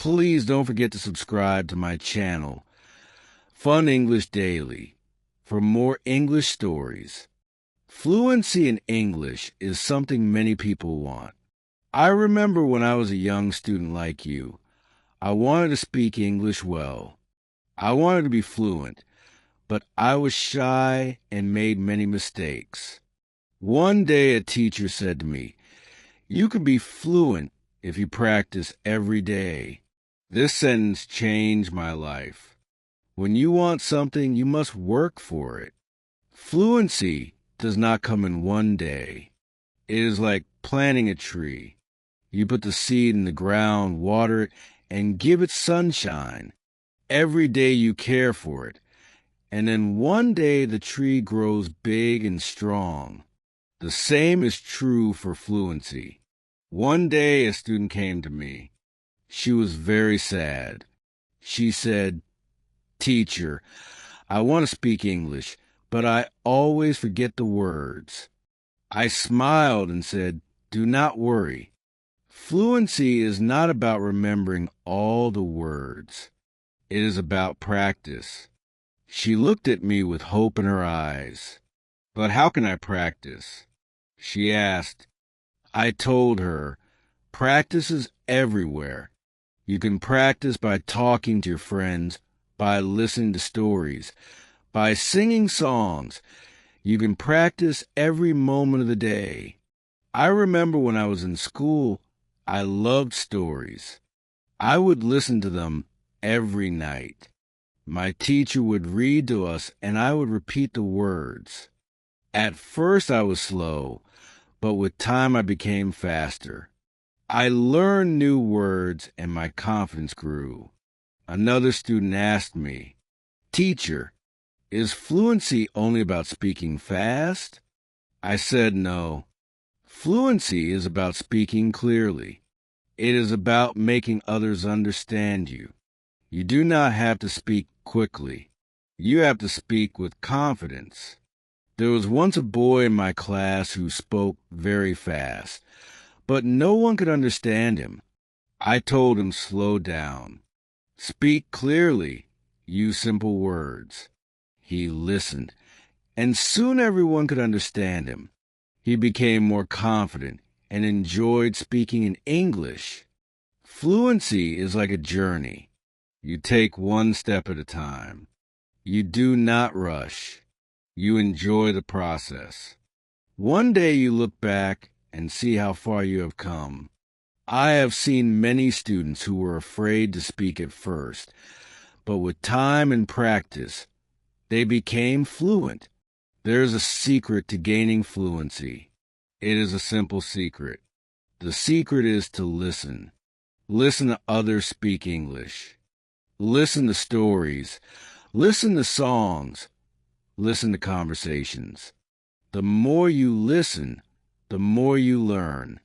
Please don't forget to subscribe to my channel, Fun English Daily, for more English stories. Fluency in English is something many people want. I remember when I was a young student like you, I wanted to speak English well. I wanted to be fluent, but I was shy and made many mistakes. One day a teacher said to me, "You can be fluent if you practice every day." This sentence changed my life. When you want something, you must work for it. Fluency does not come in one day. It is like planting a tree. You put the seed in the ground, water it, and give it sunshine. Every day you care for it, and then one day the tree grows big and strong. The same is true for fluency. One day a student came to me. She was very sad. She said, "Teacher, I want to speak English, but I always forget the words." I smiled and said, "Do not worry. Fluency is not about remembering all the words. It is about practice." She looked at me with hope in her eyes. "But how can I practice?" she asked. I told her, "Practice is everywhere. You can practice by talking to your friends, by listening to stories, by singing songs. You can practice every moment of the day." I remember when I was in school, I loved stories. I would listen to them every night. My teacher would read to us, and I would repeat the words. At first I was slow, but with time I became faster. I learned new words, and my confidence grew. Another student asked me, "Teacher, is fluency only about speaking fast?" I said no. Fluency is about speaking clearly. It is about making others understand you. You do not have to speak quickly. You have to speak with confidence. There was once a boy in my class who spoke very fast, but no one could understand him. I told him, "Slow down. Speak clearly. Use simple words." He listened, and soon everyone could understand him. He became more confident and enjoyed speaking in English. Fluency is like a journey. You take one step at a time. You do not rush. You enjoy the process. One day you look back and see how far you have come. I have seen many students who were afraid to speak at first, but with time and practice, they became fluent. There is a secret to gaining fluency. It is a simple secret. The secret is to listen. Listen to others speak English. Listen to stories. Listen to songs. Listen to conversations. The more you listen, the more you learn.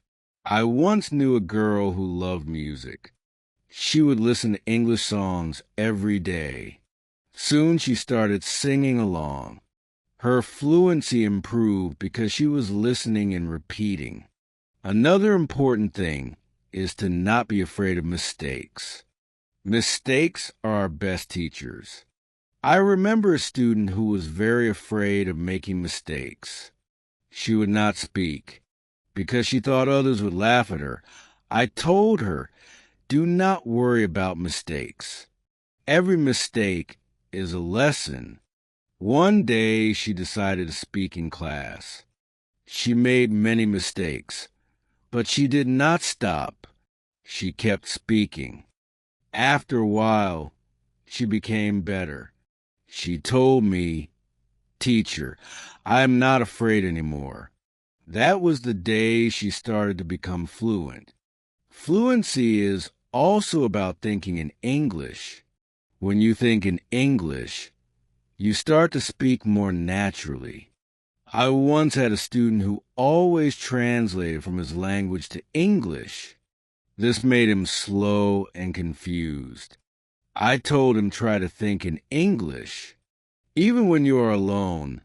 I once knew a girl who loved music. She would listen to English songs every day. Soon she started singing along. Her fluency improved because she was listening and repeating. Another important thing is to not be afraid of mistakes. Mistakes are our best teachers. I remember a student who was very afraid of making mistakes. She would not speak because she thought others would laugh at her. I told her, "Do not worry about mistakes. Every mistake is a lesson." One day she decided to speak in class. She made many mistakes, but she did not stop. She kept speaking. After a while, she became better. She told me, "Teacher, I am not afraid anymore." That was the day she started to become fluent. Fluency is also about thinking in English. When you think in English, you start to speak more naturally. I once had a student who always translated from his language to English. This made him slow and confused. I told him, "Try to think in English. Even when you are alone,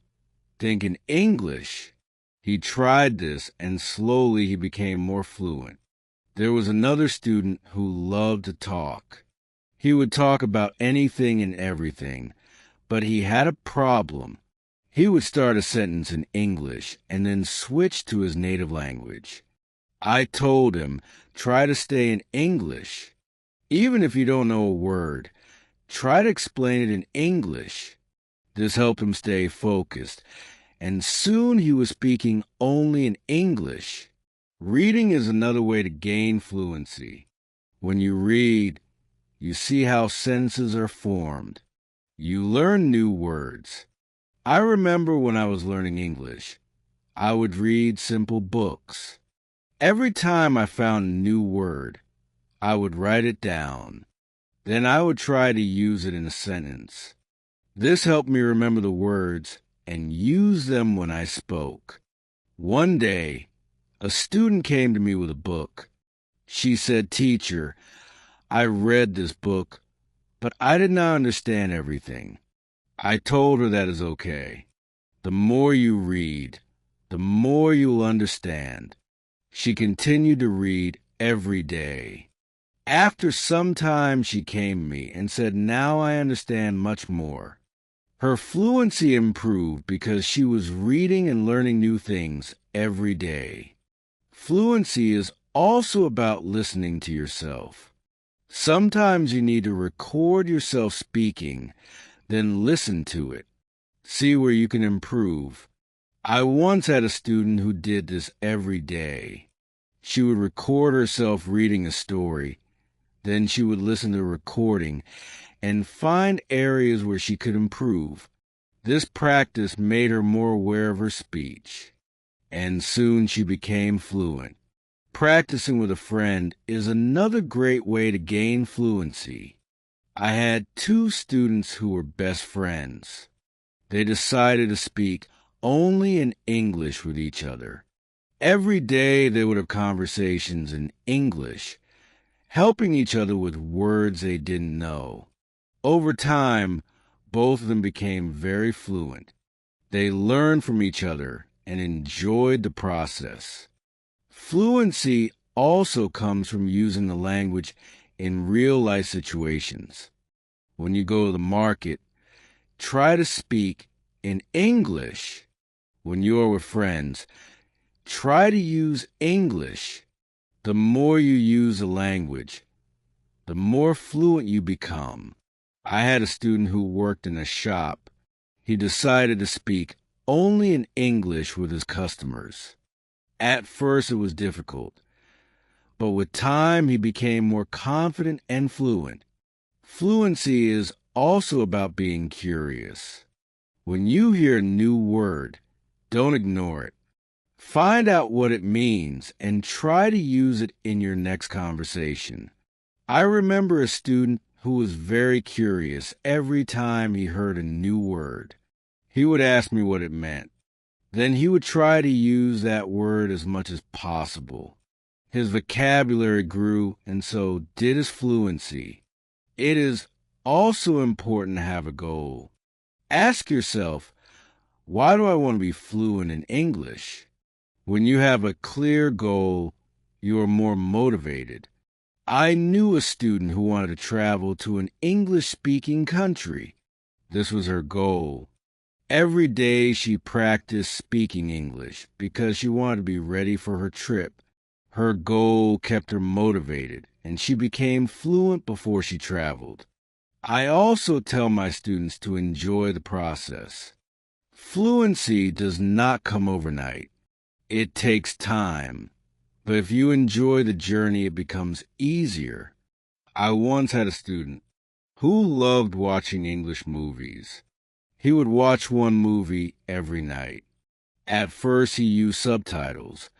think in English." He tried this, and slowly he became more fluent. There was another student who loved to talk. He would talk about anything and everything, but he had a problem. He would start a sentence in English and then switch to his native language. I told him, try to stay in English. Even if you don't know a word, try to explain it in English. This helped him stay focused, and soon he was speaking only in English. Reading is another way to gain fluency. When you read, you see how sentences are formed. You learn new words. I remember when I was learning English, I would read simple books. Every time I found a new word, I would write it down. Then I would try to use it in a sentence. This helped me remember the words and use them when I spoke. One day, a student came to me with a book. She said, "Teacher, I read this book, but I did not understand everything." I told her that is okay. The more you read, the more you'll understand. She continued to read every day. After some time, she came to me and said, "Now I understand much more." Her fluency improved because she was reading and learning new things every day. Fluency is also about listening to yourself. Sometimes you need to record yourself speaking, then listen to it. See where you can improve. I once had a student who did this every day. She would record herself reading a story, then she would listen to the recording and find areas where she could improve. This practice made her more aware of her speech, and soon she became fluent. Practicing with a friend is another great way to gain fluency. I had two students who were best friends. They decided to speak only in English with each other. Every day they would have conversations in English, helping each other with words they didn't know. Over time, both of them became very fluent. They learned from each other and enjoyed the process. Fluency also comes from using the language in real-life situations. When you go to the market, try to speak in English. When you are with friends, try to use English. The more you use the language, the more fluent you become. I had a student who worked in a shop. He decided to speak only in English with his customers. At first it was difficult, but with time he became more confident and fluent. Fluency is also about being curious. When you hear a new word, don't ignore it. Find out what it means and try to use it in your next conversation. I remember a student who was very curious every time he heard a new word. He would ask me what it meant. Then he would try to use that word as much as possible. His vocabulary grew, and so did his fluency. It is also important to have a goal. Ask yourself, why do I want to be fluent in English? When you have a clear goal, you are more motivated. I knew a student who wanted to travel to an English-speaking country. This was her goal. Every day she practiced speaking English because she wanted to be ready for her trip. Her goal kept her motivated, and she became fluent before she traveled. I also tell my students to enjoy the process. Fluency does not come overnight. It takes time. But if you enjoy the journey, it becomes easier. I once had a student who loved watching English movies. He would watch one movie every night. At first, he used subtitles,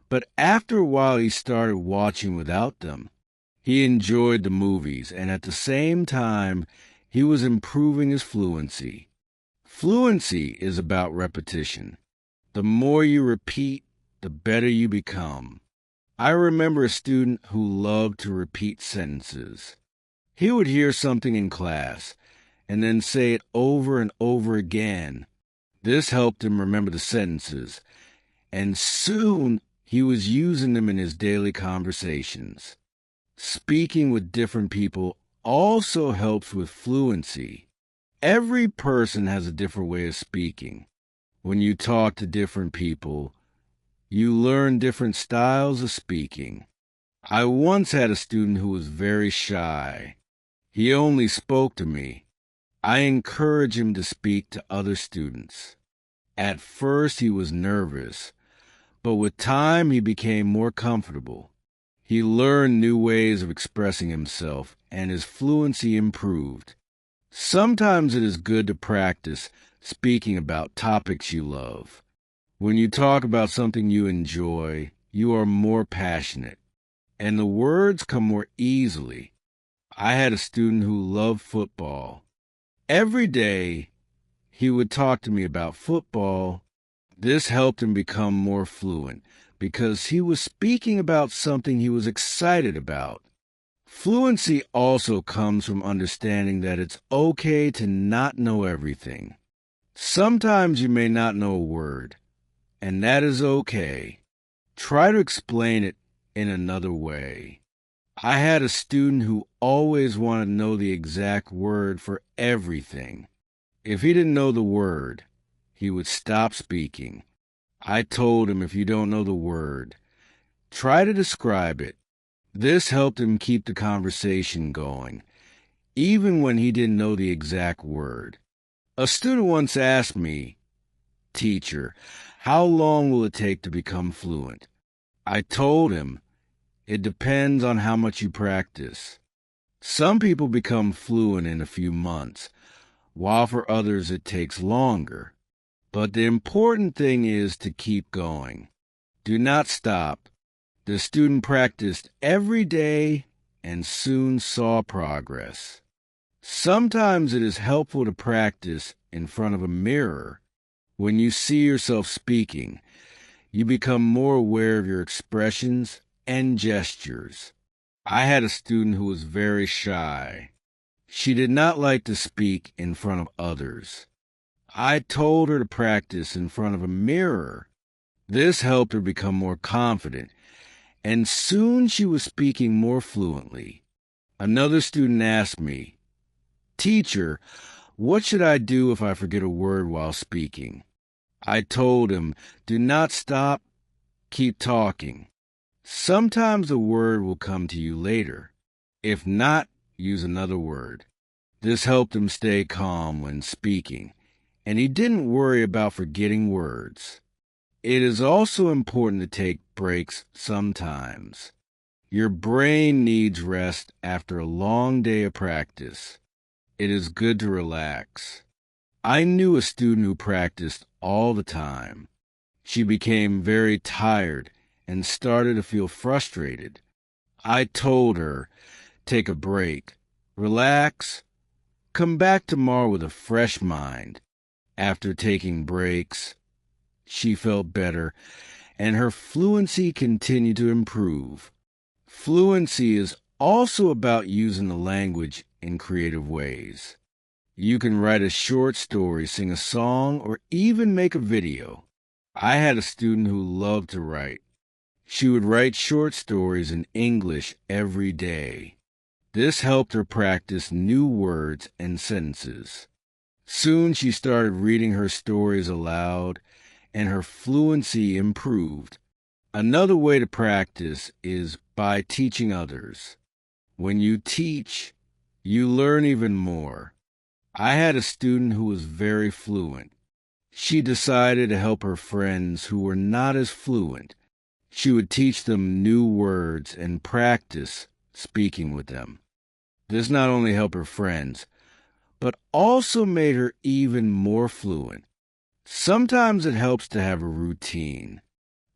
but after a while, he started watching without them. He enjoyed the movies, and at the same time, he was improving his fluency. Fluency is about repetition. The more you repeat, the better you become. I remember a student who loved to repeat sentences. He would hear something in class and then say it over and over again. This helped him remember the sentences, and soon He was using them in his daily conversations. Speaking with different people also helps with fluency. Every person has a different way of speaking. When you talk to different people, you learn different styles of speaking. I once had a student who was very shy. He only spoke to me. I encouraged him to speak to other students. At first he was nervous, but with time he became more comfortable. He learned new ways of expressing himself, and his fluency improved. Sometimes it is good to practice speaking about topics you love. When you talk about something you enjoy, you are more passionate, and the words come more easily. I had a student who loved football. Every day, he would talk to me about football. This helped him become more fluent because he was speaking about something he was excited about. Fluency also comes from understanding that it's okay to not know everything. Sometimes you may not know a word, and that is okay. Try to explain it in another way. I had a student who always wanted to know the exact word for everything. If he didn't know the word, he would stop speaking. I told him, if you don't know the word, try to describe it. This helped him keep the conversation going, even when he didn't know the exact word. A student once asked me, "Teacher, how long will it take to become fluent?" I told him, it depends on how much you practice. Some people become fluent in a few months, while for others it takes longer. But the important thing is to keep going. Do not stop. The student practiced every day and soon saw progress. Sometimes it is helpful to practice in front of a mirror. When you see yourself speaking, you become more aware of your expressions and gestures. I had a student who was very shy. She did not like to speak in front of others. I told her to practice in front of a mirror. This helped her become more confident, and soon she was speaking more fluently. Another student asked me, "Teacher, what should I do if I forget a word while speaking?" I told him, do not stop, keep talking. Sometimes a word will come to you later. If not, use another word. This helped him stay calm when speaking, and he didn't worry about forgetting words. It is also important to take breaks sometimes. Your brain needs rest after a long day of practice. It is good to relax. I knew a student who practiced all the time. She became very tired and started to feel frustrated. I told her, take a break, relax, come back tomorrow with a fresh mind. After taking breaks, she felt better, and her fluency continued to improve. Fluency is also about using the language in creative ways. You can write a short story, sing a song, or even make a video. I had a student who loved to write. She would write short stories in English every day. This helped her practice new words and sentences. Soon she started reading her stories aloud, and her fluency improved. Another way to practice is by teaching others. When you teach, you learn even more. I had a student who was very fluent. She decided to help her friends who were not as fluent. She would teach them new words and practice speaking with them. This not only helped her friends, but also made her even more fluent. Sometimes it helps to have a routine.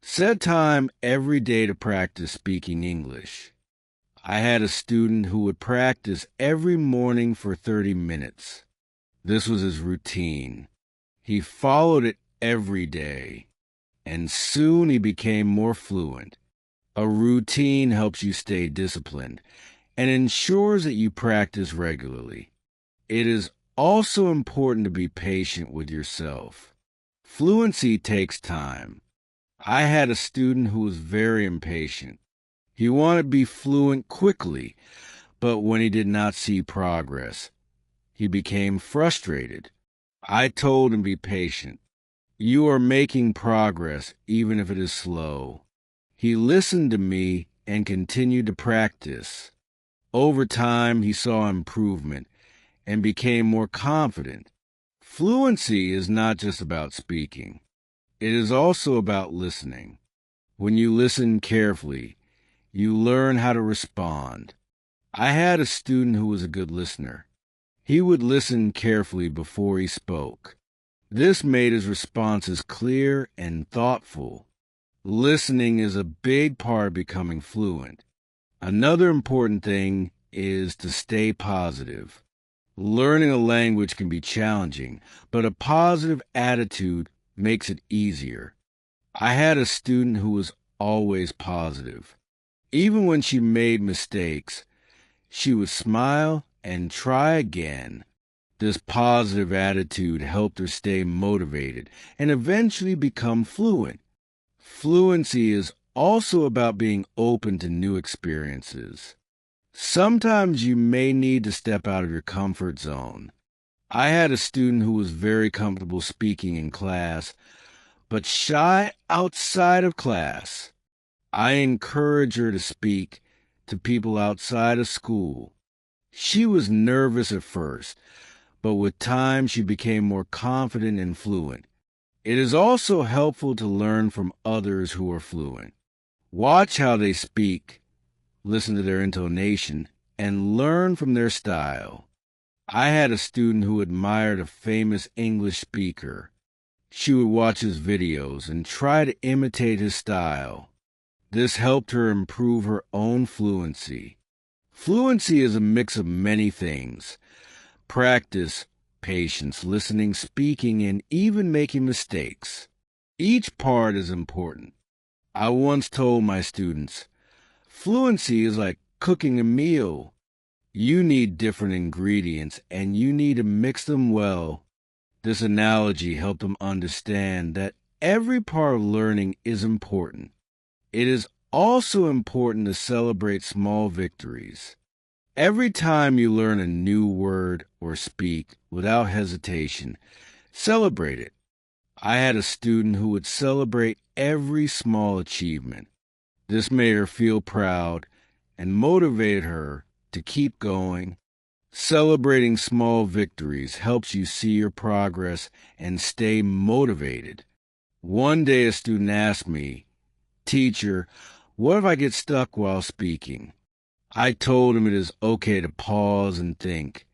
Set time every day to practice speaking English. I had a student who would practice every morning for 30 minutes. This was his routine. He followed it every day, and soon he became more fluent. A routine helps you stay disciplined and ensures that you practice regularly. It is also important to be patient with yourself. Fluency takes time. I had a student who was very impatient. He wanted to be fluent quickly, but when he did not see progress, he became frustrated. I told him to be patient. You are making progress, even if it is slow. He listened to me and continued to practice. Over time, he saw improvement and became more confident. Fluency is not just about speaking. It is also about listening. When you listen carefully, you learn how to respond. I had a student who was a good listener. He would listen carefully before he spoke. This made his responses clear and thoughtful. Listening is a big part of becoming fluent. Another important thing is to stay positive. Learning a language can be challenging, but a positive attitude makes it easier. I had a student who was always positive. Even when she made mistakes, she would smile and try again. This positive attitude helped her stay motivated and eventually become fluent. Fluency is also about being open to new experiences. Sometimes you may need to step out of your comfort zone. I had a student who was very comfortable speaking in class, but shy outside of class. I encouraged her to speak to people outside of school. She was nervous at first, but with time she became more confident and fluent. It is also helpful to learn from others who are fluent. Watch how they speak, listen to their intonation, and learn from their style. I had a student who admired a famous English speaker. She would watch his videos and try to imitate his style. This helped her improve her own fluency. Fluency is a mix of many things: practice, patience, listening, speaking, and even making mistakes. Each part is important. I once told my students, fluency is like cooking a meal. You need different ingredients, and you need to mix them well. This analogy helped them understand that every part of learning is important. It is also important to celebrate small victories. Every time you learn a new word or speak without hesitation, celebrate it. I had a student who would celebrate every small achievement. This made her feel proud and motivated her to keep going. Celebrating small victories helps you see your progress and stay motivated. One day a student asked me, "Teacher, what if I get stuck while speaking?" I told him it is okay to pause and think.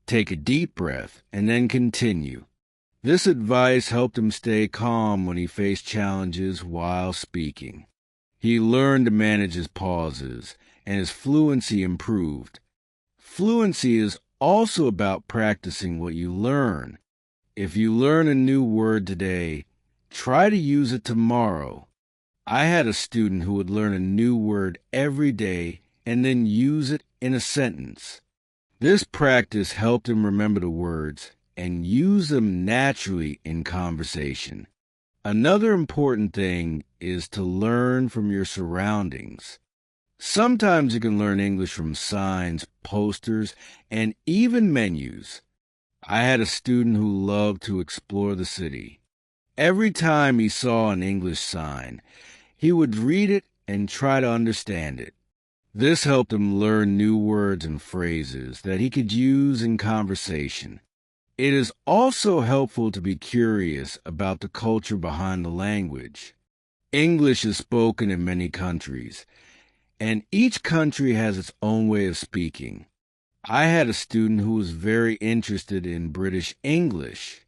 Take a deep breath and then continue. This advice helped him stay calm when he faced challenges while speaking. He learned to manage his pauses, and his fluency improved. Fluency is also about practicing what you learn. If you learn a new word today, try to use it tomorrow. I had a student who would learn a new word every day and then use it in a sentence. This practice helped him remember the words and use them naturally in conversation. Another important thing is to learn from your surroundings. Sometimes you can learn English from signs, posters, and even menus. I had a student who loved to explore the city. Every time he saw an English sign, he would read it and try to understand it. This helped him learn new words and phrases that he could use in conversation. It is also helpful to be curious about the culture behind the language. English is spoken in many countries, and each country has its own way of speaking. I had a student who was very interested in British English.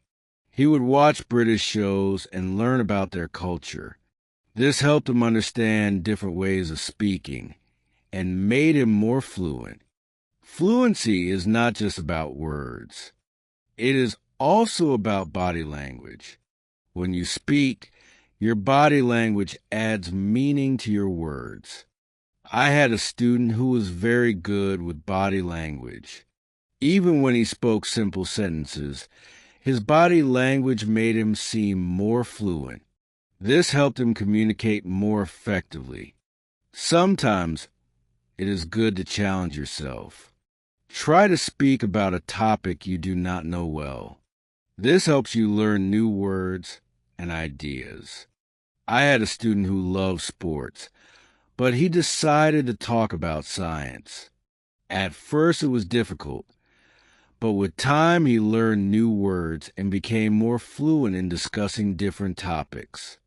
He would watch British shows and learn about their culture. This helped him understand different ways of speaking and made him more fluent. Fluency is not just about words. It is also about body language. When you speak, your body language adds meaning to your words. I had a student who was very good with body language. Even when he spoke simple sentences, his body language made him seem more fluent. This helped him communicate more effectively. Sometimes it is good to challenge yourself. Try to speak about a topic you do not know well. This helps you learn new words and ideas. I had a student who loved sports, but he decided to talk about science. At first, it was difficult, but with time, he learned new words and became more fluent in discussing different topics.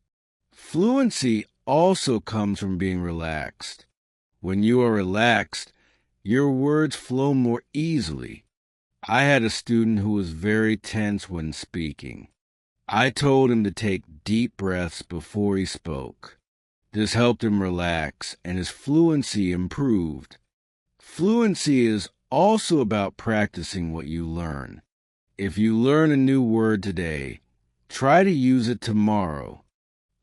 Fluency also comes from being relaxed. When you are relaxed, your words flow more easily. I had a student who was very tense when speaking. I told him to take deep breaths before he spoke. This helped him relax, and his fluency improved. Fluency is also about practicing what you learn. If you learn a new word today, try to use it tomorrow.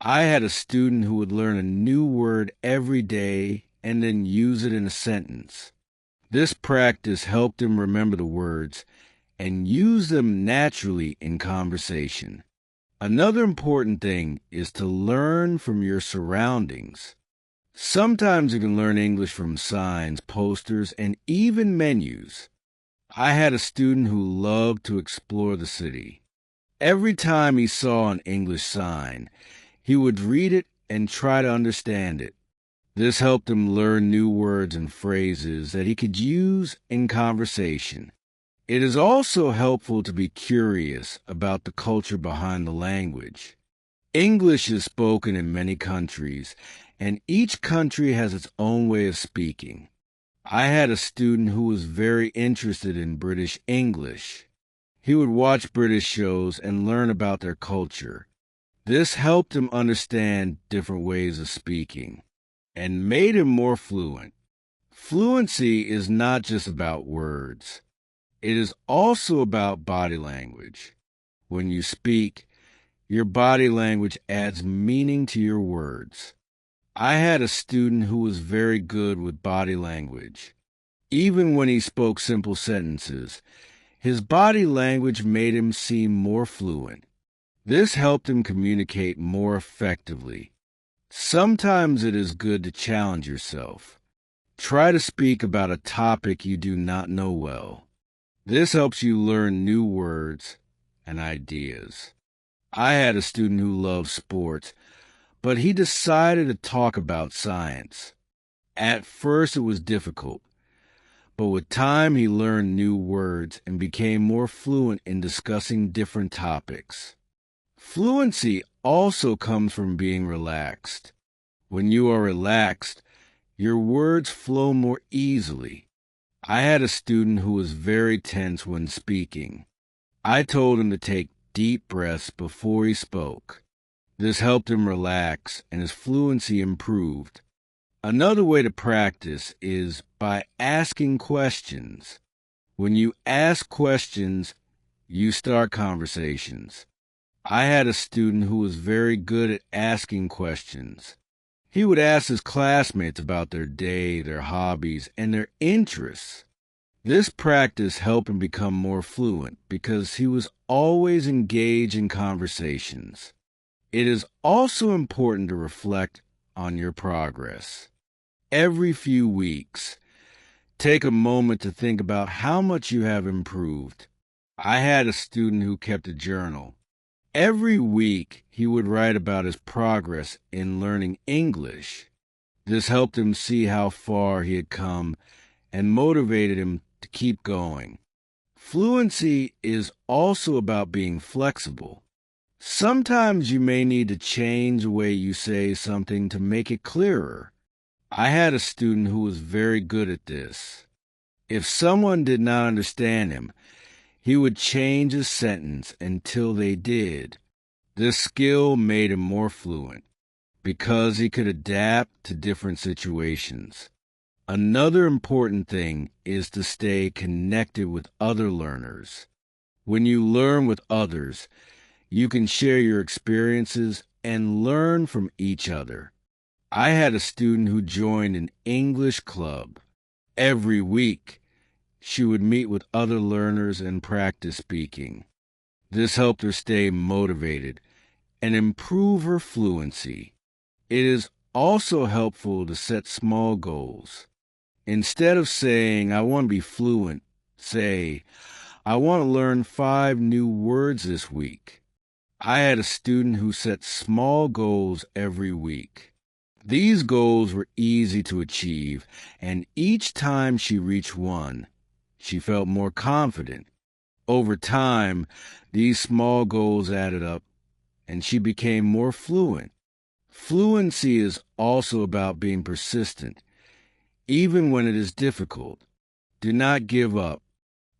I had a student who would learn a new word every day and then use it in a sentence. This practice helped him remember the words and use them naturally in conversation. Another important thing is to learn from your surroundings. Sometimes you can learn English from signs, posters, and even menus. I had a student who loved to explore the city. Every time he saw an English sign, he would read it and try to understand it. This helped him learn new words and phrases that he could use in conversation. It is also helpful to be curious about the culture behind the language. English is spoken in many countries, and each country has its own way of speaking. I had a student who was very interested in British English. He would watch British shows and learn about their culture. This helped him understand different ways of speaking and made him more fluent. Fluency is not just about words. It is also about body language. When you speak, your body language adds meaning to your words. I had a student who was very good with body language. Even when he spoke simple sentences, his body language made him seem more fluent. This helped him communicate more effectively. Sometimes it is good to challenge yourself. Try to speak about a topic you do not know well. This helps you learn new words and ideas. I had a student who loved sports, but he decided to talk about science. At first, it was difficult, but with time, he learned new words and became more fluent in discussing different topics. Fluency also comes from being relaxed. When you are relaxed, your words flow more easily. I had a student who was very tense when speaking. I told him to take deep breaths before he spoke. This helped him relax, and his fluency improved. Another way to practice is by asking questions. When you ask questions, you start conversations. I had a student who was very good at asking questions. He would ask his classmates about their day, their hobbies, and their interests. This practice helped him become more fluent because he was always engaged in conversations. It is also important to reflect on your progress. Every few weeks, take a moment to think about how much you have improved. I had a student who kept a journal. Every week, he would write about his progress in learning English. This helped him see how far he had come and motivated him to keep going. Fluency is also about being flexible. Sometimes you may need to change the way you say something to make it clearer. I had a student who was very good at this. If someone did not understand him, he would change a sentence until they did. This skill made him more fluent because he could adapt to different situations. Another important thing is to stay connected with other learners. When you learn with others, you can share your experiences and learn from each other. I had a student who joined an English club. Every week, she would meet with other learners and practice speaking. This helped her stay motivated and improve her fluency. It is also helpful to set small goals. Instead of saying, I want to be fluent, say, I want to learn 5 new words this week. I had a student who set small goals every week. These goals were easy to achieve, and each time she reached one, she felt more confident. Over time, these small goals added up, and she became more fluent. Fluency is also about being persistent, even when it is difficult. Do not give up.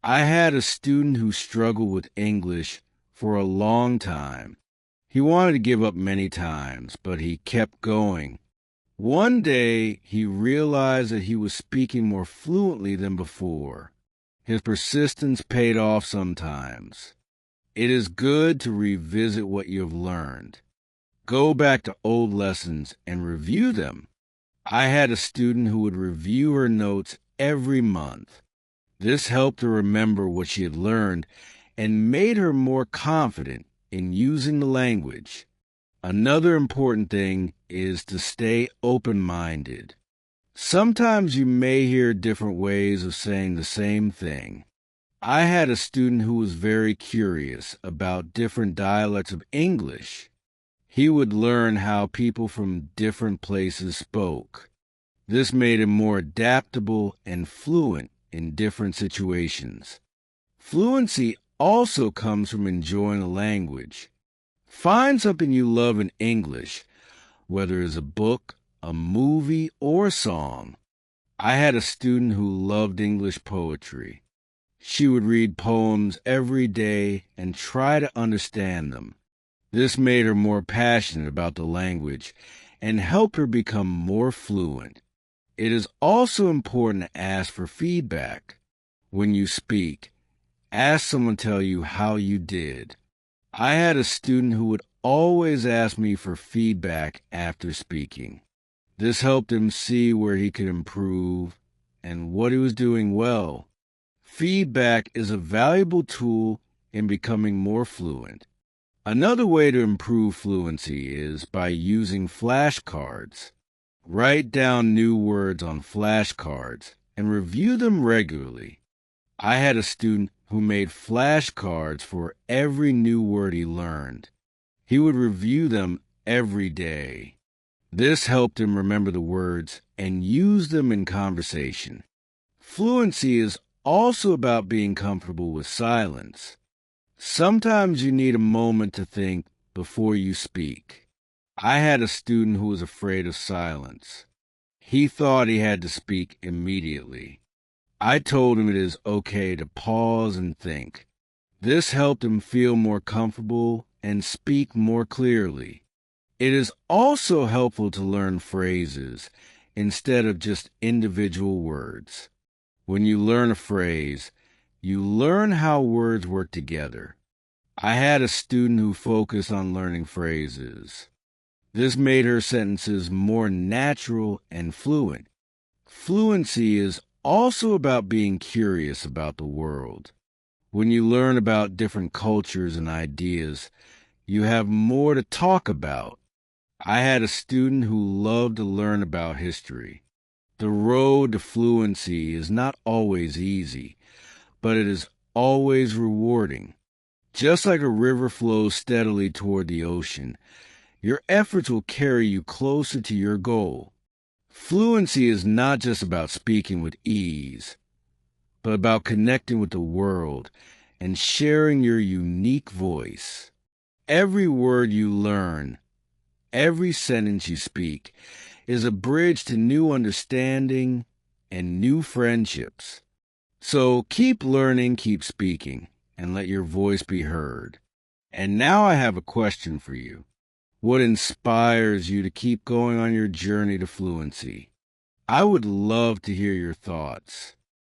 I had a student who struggled with English for a long time. He wanted to give up many times, but he kept going. One day, he realized that he was speaking more fluently than before. His persistence paid off sometimes. It is good to revisit what you have learned. Go back to old lessons and review them. I had a student who would review her notes every month. This helped her remember what she had learned and made her more confident in using the language. Another important thing is to stay open-minded. Sometimes you may hear different ways of saying the same thing. I had a student who was very curious about different dialects of English. He would learn how people from different places spoke. This made him more adaptable and fluent in different situations. Fluency also comes from enjoying a language. Find something you love in English, whether it's a book, a movie, or a song. I had a student who loved English poetry. She would read poems every day and try to understand them. This made her more passionate about the language and helped her become more fluent. It is also important to ask for feedback. When you speak, ask someone to tell you how you did. I had a student who would always ask me for feedback after speaking. This helped him see where he could improve and what he was doing well. Feedback is a valuable tool in becoming more fluent. Another way to improve fluency is by using flashcards. Write down new words on flashcards and review them regularly. I had a student who made flashcards for every new word he learned. He would review them every day. This helped him remember the words and use them in conversation. Fluency is also about being comfortable with silence. Sometimes you need a moment to think before you speak. I had a student who was afraid of silence. He thought he had to speak immediately. I told him it is okay to pause and think. This helped him feel more comfortable and speak more clearly. It is also helpful to learn phrases instead of just individual words. When you learn a phrase, you learn how words work together. I had a student who focused on learning phrases. This made her sentences more natural and fluent. Fluency is also about being curious about the world. When you learn about different cultures and ideas, you have more to talk about. I had a student who loved to learn about history. The road to fluency is not always easy, but it is always rewarding. Just like a river flows steadily toward the ocean, your efforts will carry you closer to your goal. Fluency is not just about speaking with ease, but about connecting with the world and sharing your unique voice. Every word you learn, every sentence you speak, is a bridge to new understanding and new friendships. So keep learning, keep speaking, and let your voice be heard. And now I have a question for you. What inspires you to keep going on your journey to fluency? I would love to hear your thoughts.